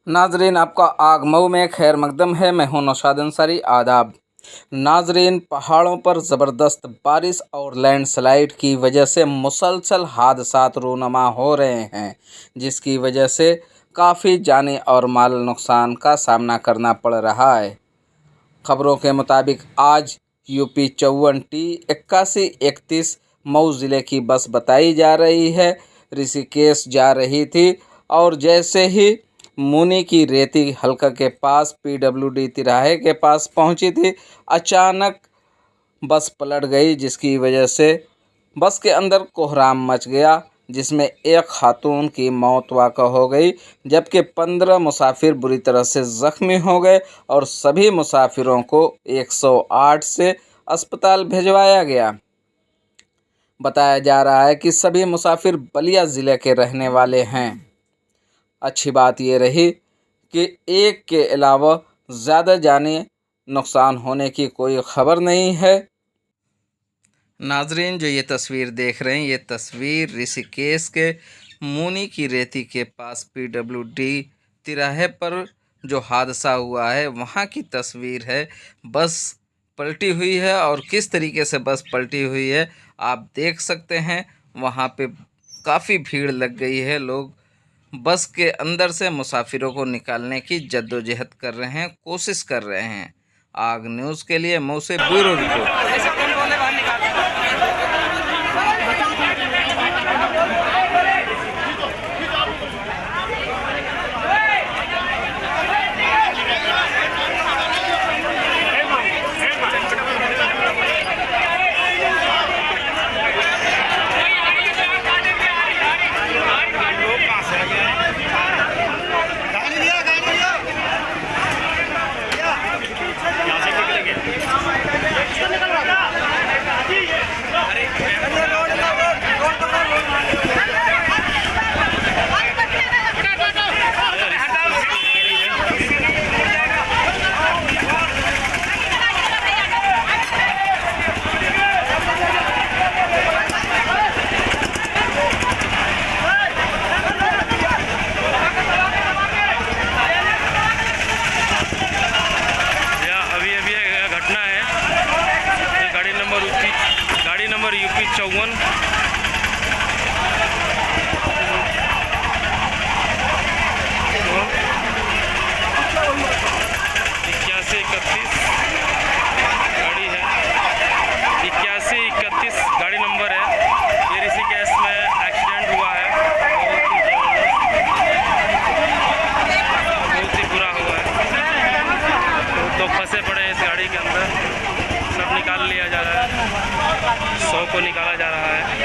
नाजरीन, आपका आगमऊ में खैर मकदम है। मैं हूं नौशाद अंसारी। आदाब नाजरीन, पहाड़ों पर ज़बरदस्त बारिश और लैंडस्लाइड की वजह से मुसलसल हादसात रूनमा हो रहे हैं, जिसकी वजह से काफ़ी जानी और माल नुकसान का सामना करना पड़ रहा है। खबरों के मुताबिक आज यूपी 54 T8131 मऊ ज़िले की बस बताई जा रही है, ऋषिकेश जा रही थी और जैसे ही मुनी की रेती हल्का के पास PWD तिराहे के पास पहुंची थी, अचानक बस पलट गई, जिसकी वजह से बस के अंदर कोहराम मच गया, जिसमें एक खातून की मौत वाक़ा हो गई, जबकि 15 मुसाफिर बुरी तरह से ज़ख्मी हो गए और सभी मुसाफिरों को 108 से अस्पताल भिजवाया गया। बताया जा रहा है कि सभी मुसाफिर बलिया ज़िले के रहने वाले हैं। अच्छी बात ये रही कि एक के अलावा ज़्यादा जानी नुकसान होने की कोई खबर नहीं है। नाजरीन, जो ये तस्वीर देख रहे हैं, ये तस्वीर ऋषिकेश के मुनी की रेती के पास PWD तिराहे पर जो हादसा हुआ है वहाँ की तस्वीर है। बस पलटी हुई है और किस तरीके से बस पलटी हुई है आप देख सकते हैं। वहाँ पे काफ़ी भीड़ लग गई है, लोग बस के अंदर से मुसाफिरों को निकालने की जद्दोजहद कर रहे हैं, कोशिश कर रहे हैं। आग न्यूज़ के लिए मऊ से ब्यूरो रिपोर्ट। गाड़ी नंबर यूपी 54 8131 गाड़ी है। 8131 गाड़ी नंबर है। ये ऋषिकेश में एक्सीडेंट हुआ है, बहुत ही बुरा हुआ है। तो फंसे पड़े हैं इस गाड़ी के अंदर, सब निकाल लिया जा रहा है, 100 को निकाला जा रहा है।